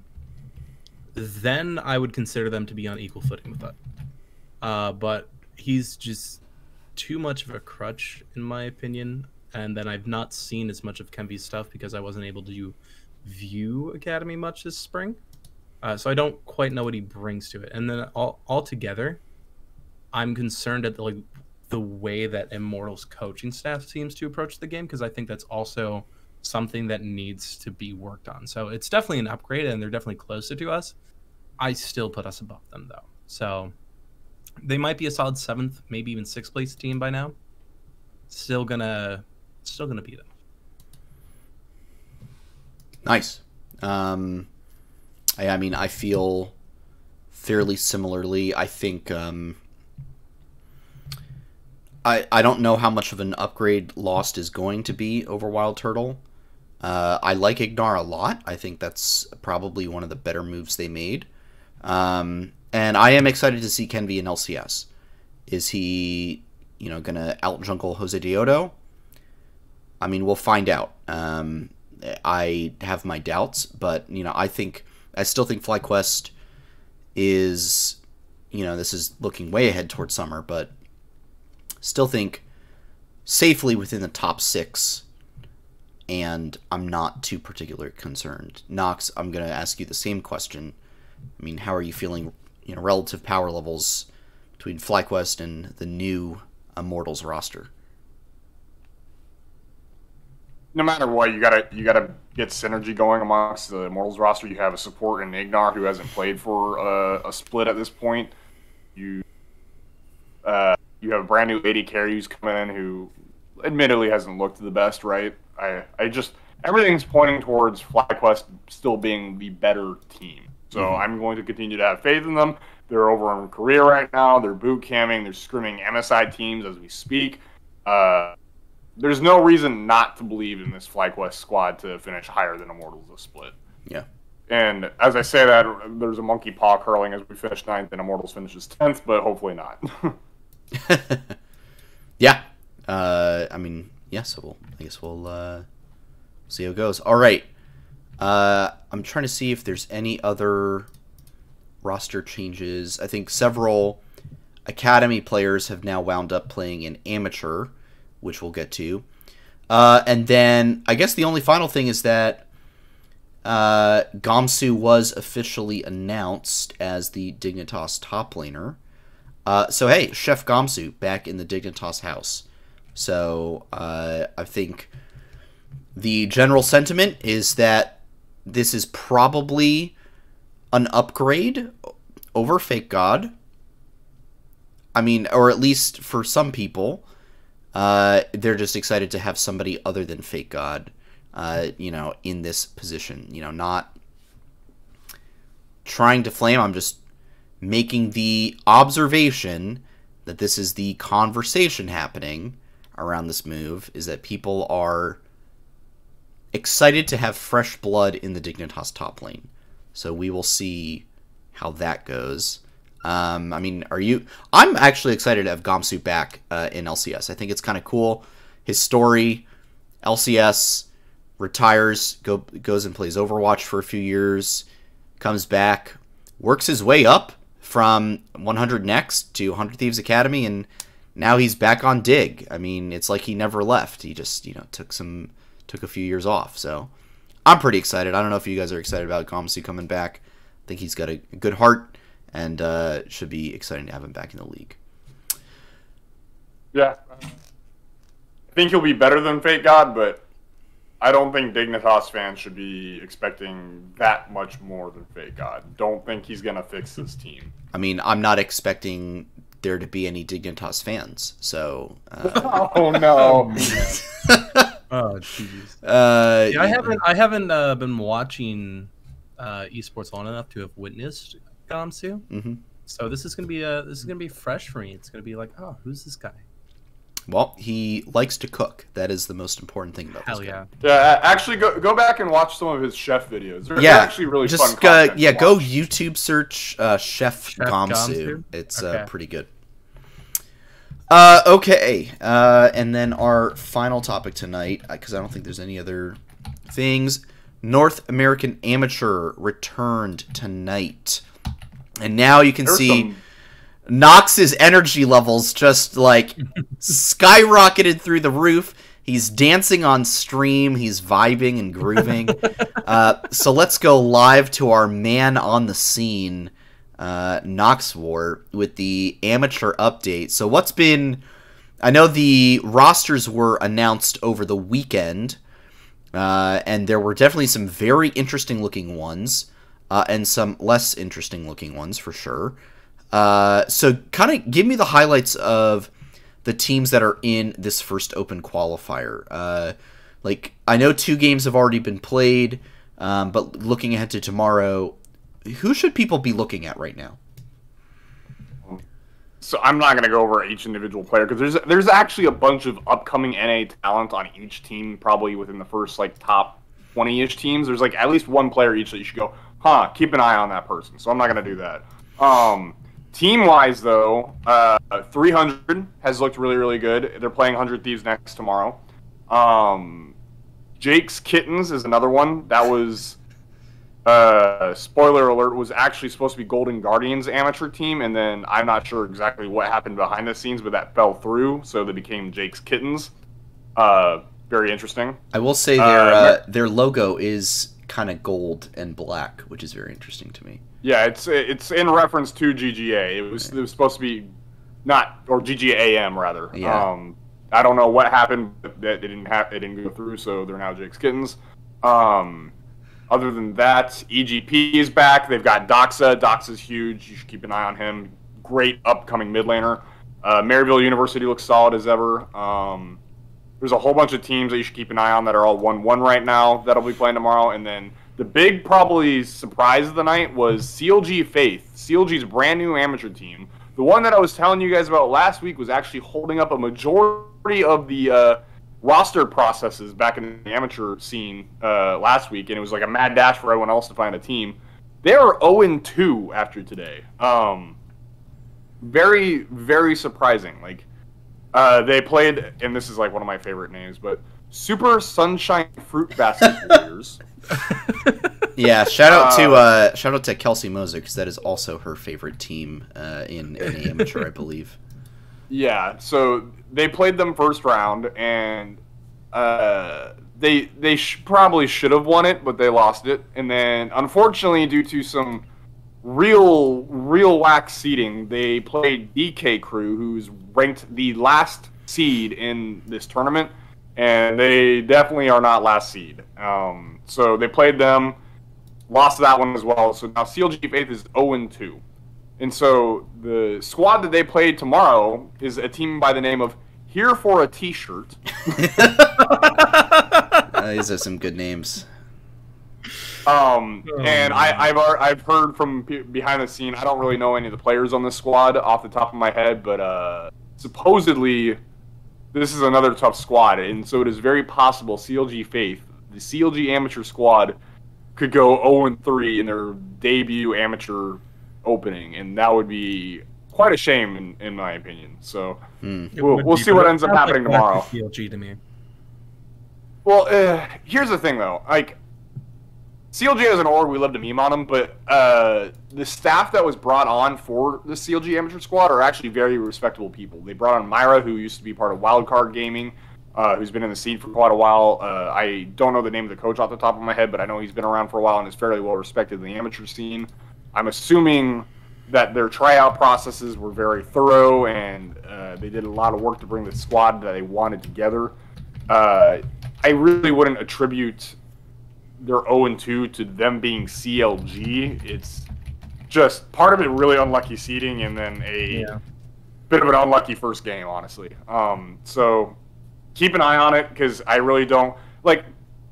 then I would consider them to be on equal footing with that. But he's just too much of a crutch, in my opinion. And then I've not seen as much of Kenvi's stuff because I wasn't able to view Academy much this spring. So I don't quite know what he brings to it. And then altogether, I'm concerned at the way that Immortals coaching staff seems to approach the game, because I think that's also something that needs to be worked on. So it's definitely an upgrade, and they're definitely closer to us. I still put us above them, though. So they might be a solid 7th, maybe even 6th place team by now. Still gonna beat them. Nice. I mean, I feel fairly similarly. I think I don't know how much of an upgrade Lost is going to be over Wild Turtle. I like Ignar a lot. I think that's probably one of the better moves they made. And I am excited to see Kenvi in LCS. Is he going to out-jungle Jose Deodo? I mean, we'll find out. I have my doubts, but, I still think FlyQuest is, this is looking way ahead towards summer, but still think safely within the top 6, and I'm not too particularly concerned. Nox, I'm going to ask you the same question. I mean, how are you feeling, relative power levels between FlyQuest and the new Immortals roster? No matter what, you gotta get synergy going amongst the Immortals roster. You have a support in Ignar who hasn't played for a split at this point. You have a brand new AD carry who's coming in who admittedly hasn't looked the best, right? Everything's pointing towards FlyQuest still being the better team. So I'm going to continue to have faith in them. They're over in Korea right now. They're boot camping. They're scrimming MSI teams as we speak. There's no reason not to believe in this FlyQuest squad to finish higher than Immortals this split. Yeah. And as I say that, there's a monkey paw curling as we finish 9th and Immortals finishes 10th, but hopefully not. Yeah. So I guess we'll see how it goes. All right. I'm trying to see if there's any other roster changes. I think several Academy players have now wound up playing in Amateur, which we'll get to. And then I guess the only final thing is that Gamsu was officially announced as the Dignitas top laner. So hey, Chef Gamsu back in the Dignitas house. So I think the general sentiment is that this is probably an upgrade over Fake God. I mean, or at least for some people, they're just excited to have somebody other than Fake God, in this position. Not trying to flame. I'm just making the observation that this is the conversation happening around this move, is that people are excited to have fresh blood in the Dignitas top lane. So we will see how that goes. I'm actually excited to have Gamsu back in LCS. I think it's kind of cool. His story, LCS, retires, goes and plays Overwatch for a few years, comes back, works his way up from 100 Next to 100 Thieves Academy, and now he's back on Dig. I mean, it's like he never left. He just, took a few years off. So I'm pretty excited. I don't know if you guys are excited about Gamsu coming back. I think he's got a good heart, and should be exciting to have him back in the league. Yeah. I think he'll be better than Fate God, but I don't think Dignitas fans should be expecting that much more than Fate God. Don't think he's going to fix this team. I mean, I'm not expecting there to be any Dignitas fans, so... Oh, no. Oh, jeez. I haven't been watching esports long enough to have witnessed Gamsu. Mm-hmm. So this is gonna be fresh for me. It's gonna be like, oh, who's this guy? Well, he likes to cook. That is the most important thing about this guy. Yeah. Yeah, actually, go back and watch some of his chef videos. They're actually really fun content. Go YouTube search Chef Gamsu. It's pretty good. Okay, and then our final topic tonight, because I don't think there's any other things. North American Amateur returned tonight. And now you can see Nox's energy levels just like skyrocketed through the roof. He's dancing on stream. He's vibing and grooving. So let's go live to our man on the scene, Nox War, with the amateur update. So what's been... I know the rosters were announced over the weekend, and there were definitely some very interesting looking ones, and some less interesting looking ones for sure. So kind of give me the highlights of the teams that are in this first open qualifier. I know 2 games have already been played, but looking ahead to tomorrow, who should people be looking at right now? So I'm not going to go over each individual player because there's actually a bunch of upcoming NA talent on each team, probably within the first top 20-ish teams. There's at least one player each that you should go, keep an eye on that person. So I'm not going to do that. Team-wise, though, 300 has looked really, really good. They're playing 100 Thieves next tomorrow. Jake's Kittens is another one. That was, spoiler alert, was actually supposed to be Golden Guardians amateur team, and then I'm not sure exactly what happened behind the scenes, but that fell through, so they became Jake's Kittens. Very interesting. I will say their logo is kind of gold and black, which is very interesting to me. Yeah, it's in reference to GGA. It was supposed to be or GGAM rather. Yeah. I don't know what happened, but it didn't go through, so they're now Jake's Kittens. Other than that, EGP is back. They've got Doxa. Doxa's huge. You should keep an eye on him. Great upcoming mid laner. Maryville University looks solid as ever. There's a whole bunch of teams that you should keep an eye on that are all 1-1 right now that'll be playing tomorrow. And then the big probably surprise of the night was CLG Faith. CLG's brand new amateur team. The one that I was telling you guys about last week was actually holding up a majority of the roster processes back in the amateur scene last week, and it was like a mad dash for everyone else to find a team. They are 0-2 after today. Very, very surprising. Like, they played, and this is like one of my favorite names, but Super Sunshine Fruit Basket Warriors. Yeah, shout out to Kelsey Moser, because that is also her favorite team in amateur, I believe. Yeah, so they played them first round, and they probably should have won it, but they lost it. And then, unfortunately, due to some real whack seeding, they played DK Crew, who's ranked the last seed in this tournament, and they definitely are not last seed. So they played them, lost that one as well. So now CLG Faith is 0-2. And so the squad that they play tomorrow is a team by the name of Here for a T-Shirt. These are some good names. And I've heard from behind the scene. I don't really know any of the players on this squad off the top of my head, but supposedly this is another tough squad, and so it is very possible CLG Faith, the CLG amateur squad, could go 0-3 in their debut amateur opening, and that would be quite a shame in my opinion. So we'll see what ends up happening tomorrow. CLG to me. Well, here's the thing though, like, CLG as an org, we love to meme on them, but the staff that was brought on for the CLG amateur squad are actually very respectable people. They brought on Myra, who used to be part of Wildcard Gaming, who's been in the scene for quite a while. I don't know the name of the coach off the top of my head, but I know he's been around for a while and is fairly well respected in the amateur scene. I'm assuming that their tryout processes were very thorough, and they did a lot of work to bring the squad that they wanted together. I really wouldn't attribute their 0-2 to them being CLG. It's just part of it really unlucky seeding, and then a bit of an unlucky first game, honestly. So keep an eye on it, because I really don't like.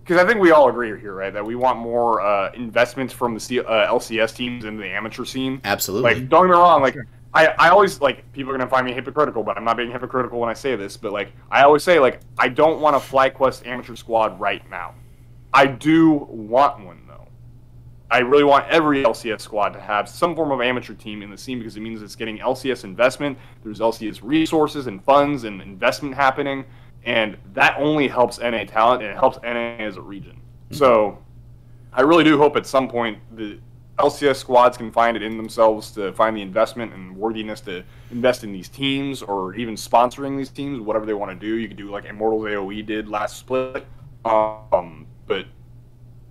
Because I think we all agree here, right, that we want more investments from the LCS teams into the amateur scene. Absolutely. Like, don't get me wrong. Like, I always, like, people are gonna find me hypocritical, but I'm not being hypocritical when I say this. But like, I always say, like, I don't want a FlyQuest amateur squad right now. I do want one, though. I really want every LCS squad to have some form of amateur team in the scene, because it means it's getting LCS investment. There's LCS resources and funds and investment happening, and that only helps NA talent, and it helps NA as a region. Mm-hmm. So I really do hope at some point the LCS squads can find it in themselves to find the investment and worthiness to invest in these teams, or even sponsoring these teams, whatever they want to do. You could do like Immortals AOE did last split. But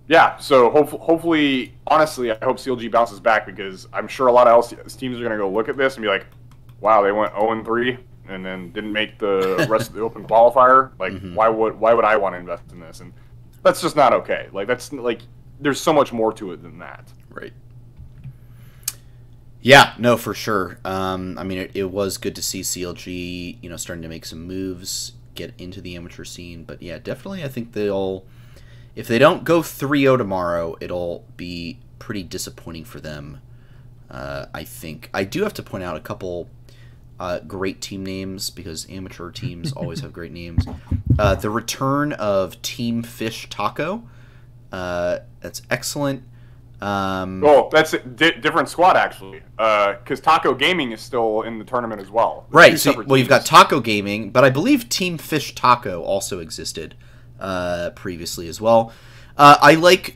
yeah, so hopefully, honestly, I hope CLG bounces back, because I'm sure a lot of LCS teams are going to go look at this and be like, wow, they went 0-3 and then didn't make the rest of the open qualifier. Like, why would I want to invest in this? And that's just not okay. Like, that's like, there's so much more to it than that. Right. Yeah, no, for sure. I mean, it was good to see CLG, you know, starting to make some moves, get into the amateur scene. But yeah, definitely, I think if they don't go 3-0 tomorrow, it'll be pretty disappointing for them. I think I do have to point out a couple great team names, because amateur teams always have great names. The return of Team Fish Taco, that's excellent. Well, that's a different squad actually, because Taco Gaming is still in the tournament as well. Right. So, well, you've got Taco Gaming, but I believe Team Fish Taco also existed previously as well. I like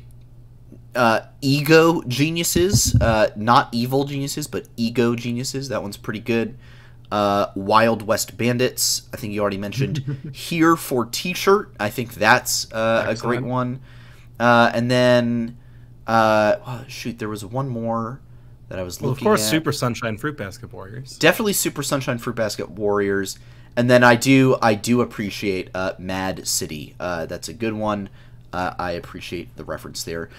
Ego Geniuses, not Evil Geniuses, but Ego Geniuses. That one's pretty good. Wild West Bandits, I think you already mentioned. Here for T-shirt, I think that's a great one. And then, shoot, there was one more that I was looking at. Of course, Super Sunshine Fruit Basket Warriors. Definitely Super Sunshine Fruit Basket Warriors. And then I do appreciate Mad City. That's a good one. I appreciate the reference there.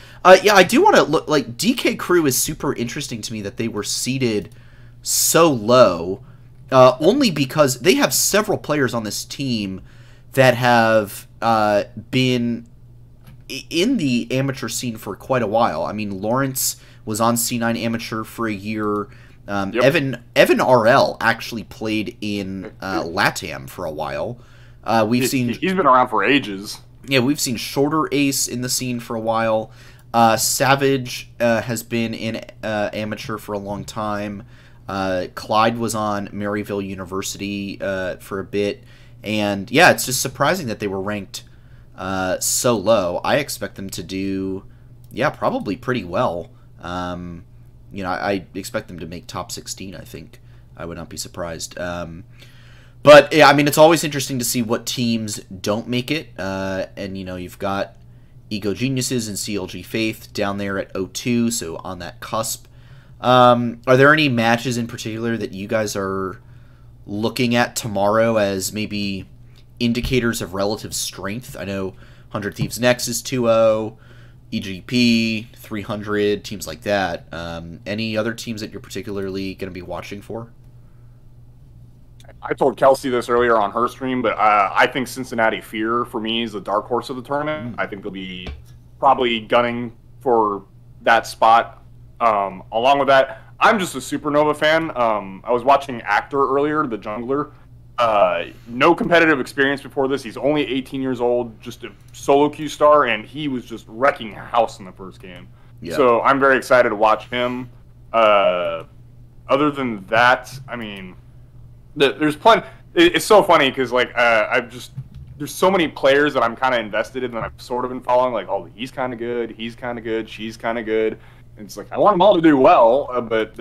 Yeah, I do want to look, like, DK Crew is super interesting to me that they were seeded so low. Only because they have several players on this team that have been in the amateur scene for quite a while. I mean, Lawrence was on C9 Amateur for a year. Yep. Evan RL actually played in LATAM for a while. He's been around for ages. Yeah, we've seen Shorter Ace in the scene for a while. Savage has been in amateur for a long time. Clyde was on Maryville University for a bit, and yeah, it's just surprising that they were ranked so low. I expect them to do, yeah, probably pretty well. You know, I expect them to make top 16, I think. I would not be surprised. But, yeah, I mean, it's always interesting to see what teams don't make it, and, you know, you've got Ego Geniuses and CLG Faith down there at 0-2, so on that cusp. Are there any matches in particular that you guys are looking at tomorrow as maybe indicators of relative strength? I know 100 Thieves Next is 2-0, EGP, 300, teams like that. Any other teams that you're particularly going to be watching for? I told Kelsey this earlier on her stream, but I think Cincinnati Fear, for me, is the dark horse of the tournament. I think they'll be probably gunning for that spot. Along with that, I'm just a Supernova fan. I was watching Actor earlier, the jungler. No competitive experience before this. He's only 18 years old, just a solo queue star, and he was just wrecking house in the first game. Yeah. So I'm very excited to watch him. Other than that, I mean, there's plenty. It's so funny because, like, there's so many players that I'm kind of invested in that I've sort of been following. Like, oh, he's kind of good, she's kind of good. And it's like, I want them all to do well, but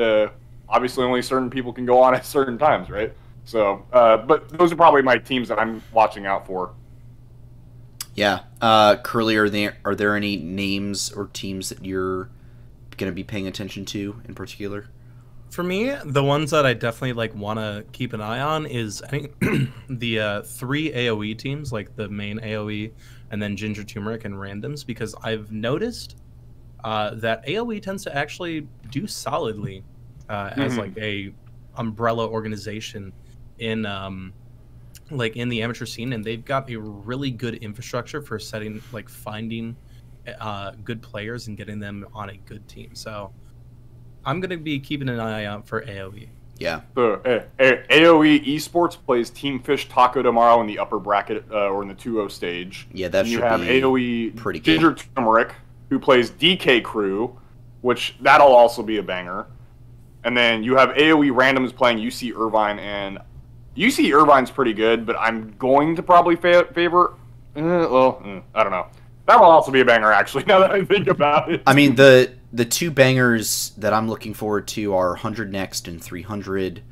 obviously only certain people can go on at certain times, right? So, but those are probably my teams that I'm watching out for. Yeah. Curly, are there any names or teams that you're going to be paying attention to in particular? For me, the ones that I definitely want to keep an eye on is, I think, the 3 AoE teams, like the main AoE, and then Ginger Turmeric and Randoms, because I've noticed that AoE tends to actually do solidly as like a umbrella organization in in the amateur scene, and they've got a really good infrastructure for finding good players and getting them on a good team. So I'm going to be keeping an eye out for AoE. Yeah. AoE Esports plays Team Fish Taco tomorrow in the upper bracket or in the 2-0 stage. Yeah, that should be AoE pretty good. Ginger Turmeric, who plays DK Crew, which that'll also be a banger. And then you have AoE Randoms playing UC Irvine, and UC Irvine's pretty good, but I'm going to probably favor. I don't know. That will also be a banger, actually, now that I think about it. I mean, the two bangers that I'm looking forward to are 100 Next and 300.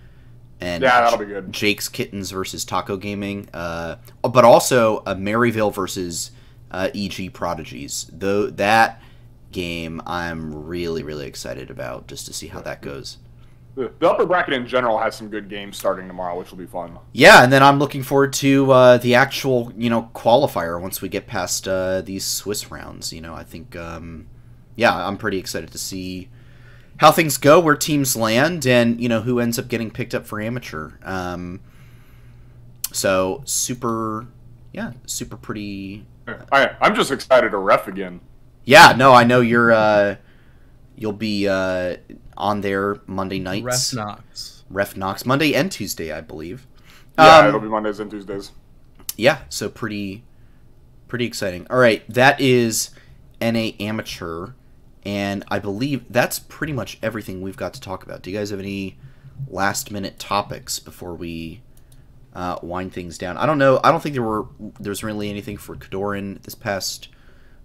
And yeah, that'll be good. Jake's Kittens versus Taco Gaming. But also Maryville versus EG Prodigies. Though that game I'm really, really excited about, just to see how that goes. The upper bracket in general has some good games starting tomorrow, which will be fun. Yeah, and then I'm looking forward to the actual, qualifier once we get past these Swiss rounds. I think, yeah, I'm pretty excited to see how things go, where teams land, and, who ends up getting picked up for amateur. So, super pretty... I'm just excited to ref again. Yeah, no, I know you'll be on there Monday nights. Ref Knox. Monday and Tuesday, I believe. Yeah, it'll be Mondays and Tuesdays. Yeah, so pretty exciting. All right, that is NA Amateur. And I believe that's pretty much everything we've got to talk about. Do you guys have any last-minute topics before we wind things down? I don't know. I don't think there's really anything for Kadoran this past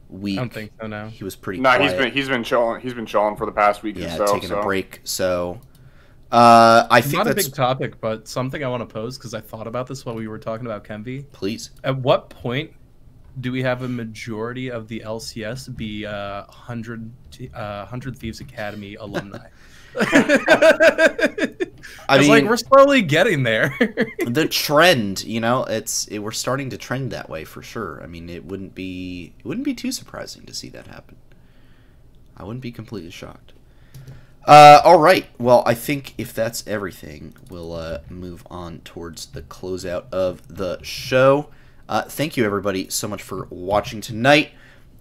week. I don't think so. No, he was pretty. No, quiet. he's been chilling. He's been chilling for the past week. Yeah, or so, taking a break. So I think not that's a big topic, but something I want to pose because I thought about this while we were talking about Kenvi. Please. At what point do we have a majority of the LCS be 100 Thieves Academy alumni? I mean, like, we're slowly getting there. The trend, you know, we're starting to trend that way for sure. I mean, it wouldn't be too surprising to see that happen. I wouldn't be completely shocked. All right. Well, I think if that's everything, we'll move on towards the closeout of the show. Thank you, everybody, so much for watching tonight.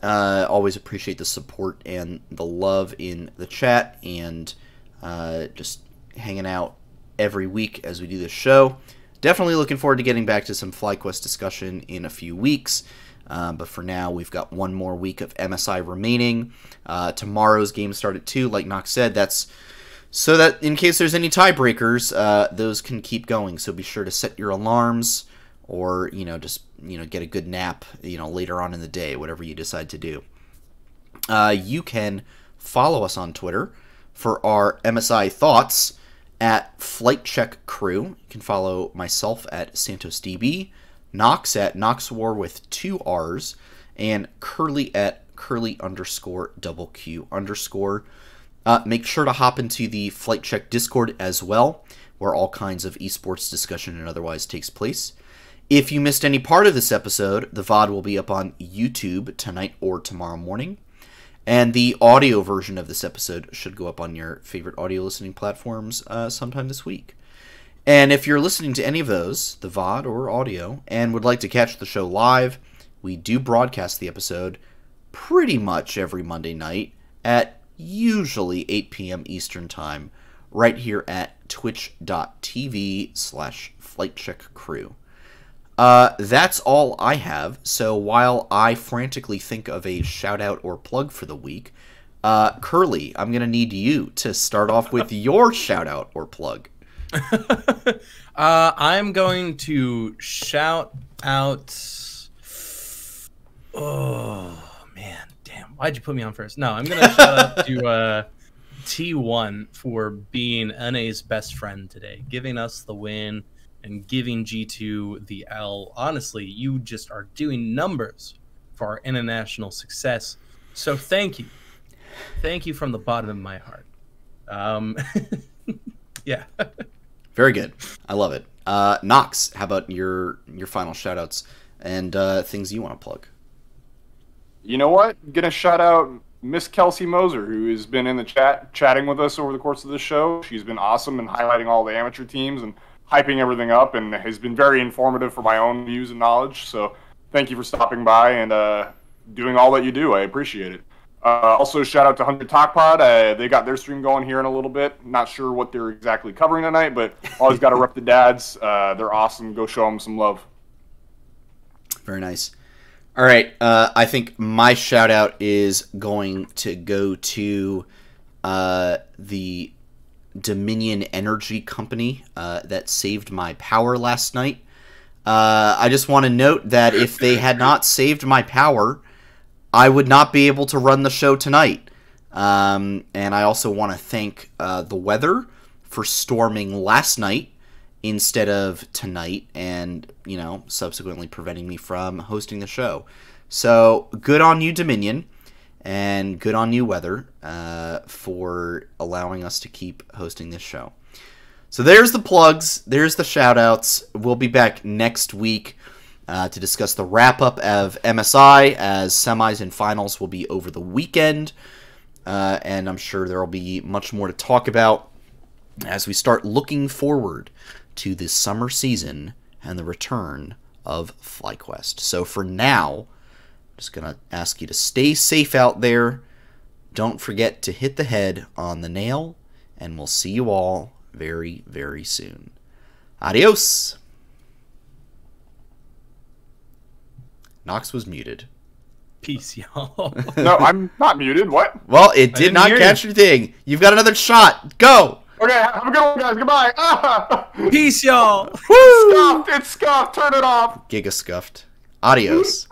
Always appreciate the support and the love in the chat and just hanging out every week as we do this show. Definitely looking forward to getting back to some FlyQuest discussion in a few weeks. But for now, we've got one more week of MSI remaining. Tomorrow's game start at 2, like Nox said. That's so that in case there's any tiebreakers, those can keep going. So be sure to set your alarms or, just, get a good nap, later on in the day, whatever you decide to do. You can follow us on Twitter for our MSI thoughts at Flight Check Crew. You can follow myself at SantosDB, Nox at NoxWar with 2 R's, and Curly at Curly_QQ_. Make sure to hop into the Flight Check Discord as well, where all kinds of esports discussion and otherwise takes place. If you missed any part of this episode, the VoD will be up on YouTube tonight or tomorrow morning. And the audio version of this episode should go up on your favorite audio listening platforms sometime this week. And if you're listening to any of those, the VoD or audio, and would like to catch the show live, we do broadcast the episode pretty much every Monday night at usually 8 p.m. Eastern Time, right here at twitch.tv/FlightCheckCrew. That's all I have, so while I frantically think of a shout-out or plug for the week, Curly, I'm going to need you to start off with your shout-out or plug. I'm going to shout out... Oh, man, damn. Why'd you put me on first? No, I'm going to shout out to T1 for being NA's best friend today, giving us the win and giving G2 the L. Honestly, you just are doing numbers for our international success. So thank you. Thank you from the bottom of my heart. Yeah. Very good. I love it. Nox, how about your final shout-outs and things you want to plug? You know what? Gonna shout out Miss Kelsey Moser, who has been in the chat chatting with us over the course of the show. She's been awesome in highlighting all the amateur teams and hyping everything up, and has been very informative for my own views and knowledge. So thank you for stopping by and doing all that you do. I appreciate it. Also, shout out to 100 Talk Pod. They got their stream going here in a little bit. Not sure what they're exactly covering tonight, but always got to rep the dads. They're awesome. Go show them some love. Very nice. All right. I think my shout out is going to go to the Dominion Energy Company that saved my power last night. I just want to note that if they had not saved my power, I would not be able to run the show tonight. And I also want to thank the weather for storming last night instead of tonight and, subsequently preventing me from hosting the show. So good on you, Dominion. And good on you, weather, for allowing us to keep hosting this show. So there's the plugs. There's the shout-outs. We'll be back next week to discuss the wrap-up of MSI, as semis and finals will be over the weekend. And I'm sure there will be much more to talk about as we start looking forward to this summer season and the return of FlyQuest. So for now, just going to ask you to stay safe out there. Don't forget to hit the head on the nail, and we'll see you all very, very soon. Adios! Nox was muted. Peace, y'all. No, I'm not muted. What? Well, it did not catch your thing. You've got another shot. Go. Okay, have a good one, guys. Goodbye. Ah! Peace, y'all. It's scuffed. It's scuffed. Turn it off. Giga scuffed. Adios.